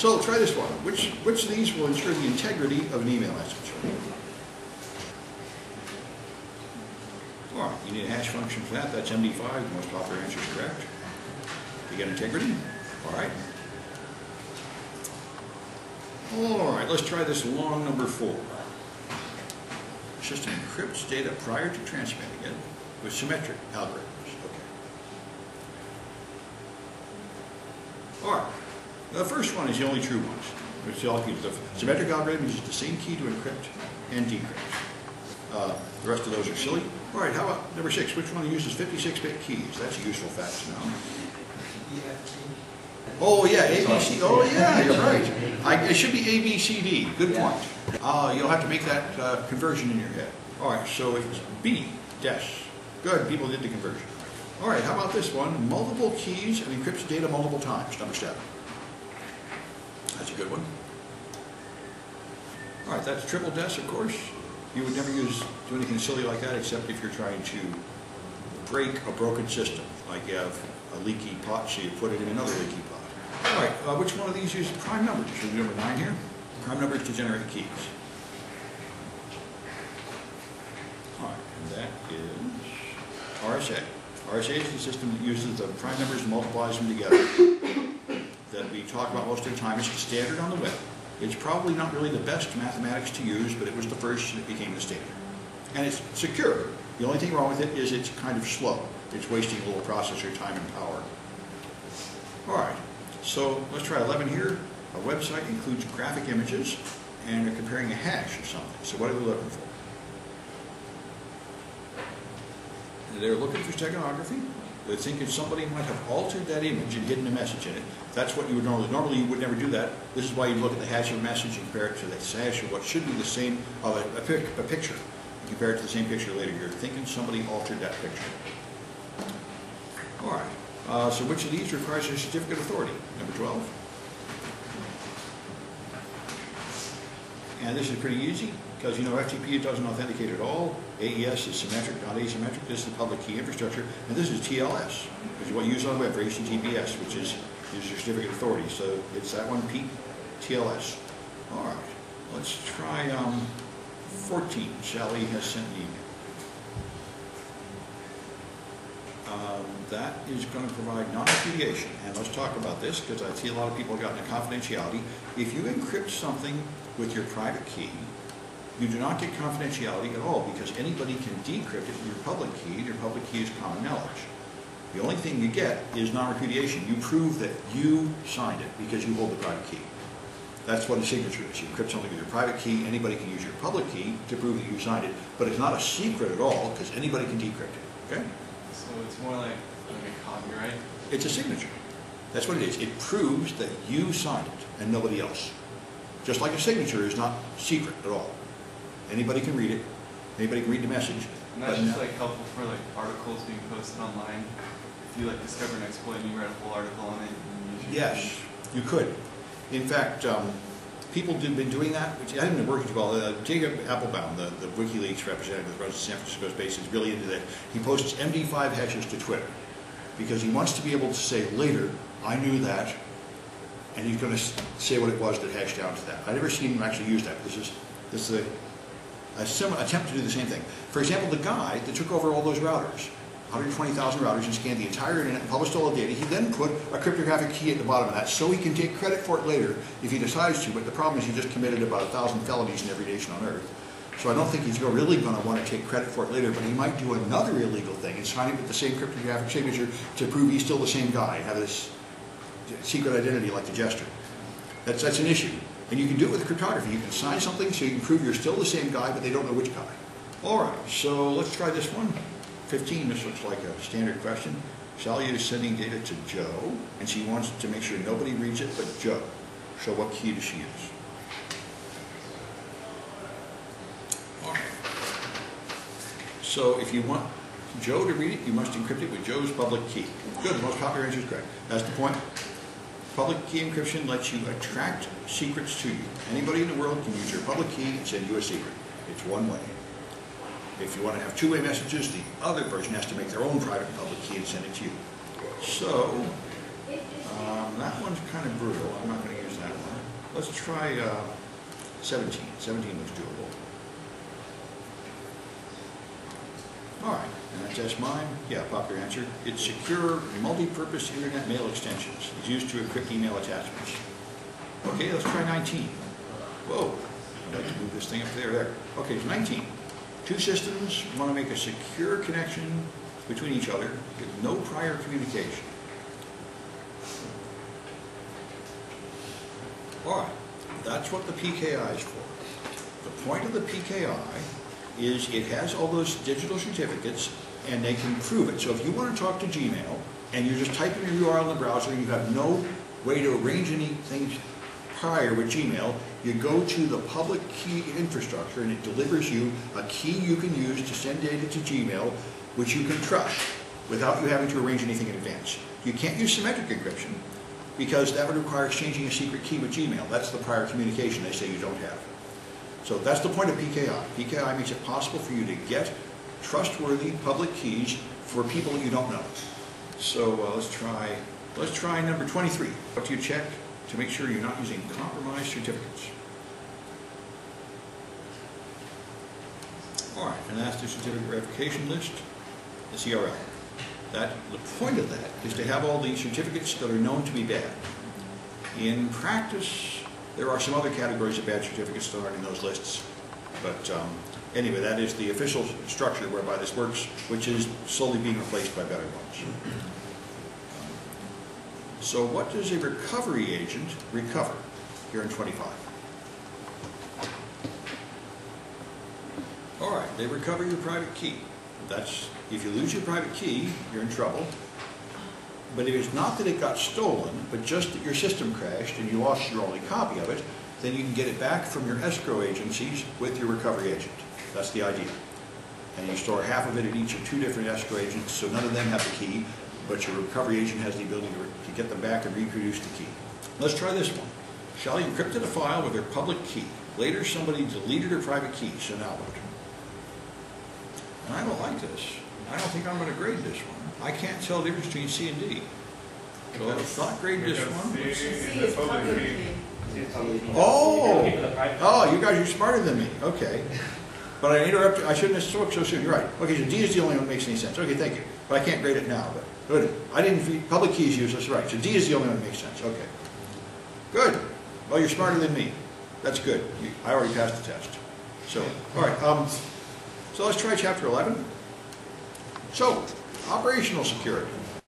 So try this one. Which of these will ensure the integrity of an email message? All right, you need a hash function for that. That's MD5. The most popular answer is correct. You get integrity. All right. All right, let's try this long number 4. System encrypts data prior to transmitting it with symmetric algorithms. Okay. All right. The first one is the only true one. The symmetric algorithm uses the same key to encrypt and decrypt. The rest of those are silly. All right, how about number 6? Which one uses 56-bit keys? That's a useful fact to know. Oh yeah, ABC. Oh yeah, you're right. It should be ABCD. Good point. You'll have to make that conversion in your head. All right, so it's B, des. Good, people did the conversion. All right, how about this one? Multiple keys and encrypts data multiple times. Number 7. That's a good one. All right, that's triple des, of course. You would never do anything silly like that except if you're trying to break a broken system, like you have a leaky pot, so you put it in another leaky pot. All right, which one of these uses prime numbers? Should we do number 9 here? Prime numbers to generate keys. All right, and that is RSA. RSA is the system that uses the prime numbers and multiplies them together. That we talk about most of the time. It's the standard on the web. It's probably not really the best mathematics to use, but it was the first and it became the standard. And it's secure. The only thing wrong with it is it's kind of slow. It's wasting a little processor time and power. All right, so let's try 11 here. A website includes graphic images, and they're comparing a hash or something. So what are we looking for? They're looking for steganography. They're thinking somebody might have altered that image and hidden a message in it. That's what you would normally you would never do that. This is why you look at the hash of a message and compare it to the hash of what should be the same, a picture. You compare it to the same picture later. You're thinking somebody altered that picture. All right. So which of these requires a certificate of authority? Number 12. And this is pretty easy because you know FTP doesn't authenticate at all. AES is symmetric, not asymmetric. This is the public key infrastructure, and this is TLS, which is what you use on the web for HTTPS, which is your certificate of authority. So it's that one, Pete, TLS. All right, let's try 14. Sally has sent me. That is going to provide non-repudiation, and let's talk about this because I see a lot of people have gotten into confidentiality. If you encrypt something with your private key, you do not get confidentiality at all because anybody can decrypt it with your public key. Your public key is common knowledge. The only thing you get is non-repudiation. You prove that you signed it because you hold the private key. That's what a signature is. You encrypt something with your private key. Anybody can use your public key to prove that you signed it, but it's not a secret at all because anybody can decrypt it. Okay? So it's more like a copyright? It's a signature. That's what it is. It proves that you signed it and nobody else. Just like a signature is not secret at all. Anybody can read it. Anybody can read the message. And that's just like helpful for like articles being posted online. If you like discover an exploit and you read a whole article on it. Yes, you could. In fact, people have been doing that, which hasn't been working too well. Jacob Applebaum, the WikiLeaks representative that runs the San Francisco base, is really into that. He posts MD5 hashes to Twitter because he wants to be able to say later, I knew that, and he's going to say what it was that hashed down to that. I've never seen him actually use that. This is a similar attempt to do the same thing. For example, the guy that took over all those routers, 120,000 routers, and scanned the entire internet and published all the data, he then put a cryptographic key at the bottom of that so he can take credit for it later if he decides to, but the problem is he just committed about 1,000 felonies in every nation on earth. So I don't think he's really going to want to take credit for it later, but he might do another illegal thing and sign it with the same cryptographic signature to prove he's still the same guy, have this secret identity like the jester. That's an issue. And you can do it with cryptography. You can sign something so you can prove you're still the same guy, but they don't know which guy. All right, so let's try this one. 15, this looks like a standard question. Sally is sending data to Joe, and she wants to make sure nobody reads it but Joe. So what key does she use? All right. So if you want Joe to read it, you must encrypt it with Joe's public key. Good, the most popular answer is correct. That's the point. Public key encryption lets you attract secrets to you. Anybody in the world can use your public key and send you a secret. It's one way. If you want to have two-way messages, the other person has to make their own private public key and send it to you. So, that one's kind of brutal. I'm not going to use that one. Let's try 17. 17 looks doable. All right, and that's S mine. Yeah, popular answer. It's secure, multi-purpose internet mail extensions. It's used to encrypt email attachments. Okay, let's try 19. Whoa, I'd like to move this thing up there. Okay, it's 19. Two systems want to make a secure connection between each other with no prior communication. All right, that's what the PKI is for. The point of the PKI is it has all those digital certificates and they can prove it. So if you want to talk to Gmail and you're just typing your URL in the browser and you have no way to arrange anything prior with Gmail, you go to the public key infrastructure and it delivers you a key you can use to send data to Gmail, which you can trust without you having to arrange anything in advance. You can't use symmetric encryption because that would require exchanging a secret key with Gmail. That's the prior communication they say you don't have. So that's the point of PKI. PKI makes it possible for you to get trustworthy public keys for people that you don't know. So let's try number 23. What do you check to make sure you're not using compromised certificates? All right, and that's the certificate verification list, the CRL. The point of that is to have all the certificates that are known to be bad. In practice, there are some other categories of bad certificates that aren't in those lists. But anyway, that is the official structure whereby this works, which is slowly being replaced by better ones. So what does a recovery agent recover here in 25? All right, they recover your private key. That's, if you lose your private key, you're in trouble. But if it's not that it got stolen, but just that your system crashed and you lost your only copy of it, then you can get it back from your escrow agencies with your recovery agent. That's the idea. And you store half of it at each of two different escrow agents, so none of them have the key, but your recovery agent has the ability to get them back and reproduce the key. Let's try this one. Shelley encrypted a file with her public key. Later somebody deleted her private key, so now what? And I don't like this. I don't think I'm going to grade this one. I can't tell the difference between C and D. So let's not grade this one. C is public key. Oh, you guys are smarter than me. Okay. But I interrupted. I shouldn't have spoke so soon. You're right. Okay, so D is the only one that makes any sense. Okay, thank you. But I can't grade it now. But good. I didn't. Public key is useless. Right. So D is the only one that makes sense. Okay. Good. Well, you're smarter than me. That's good. I already passed the test. So, all right. So let's try chapter 11. So, operational security.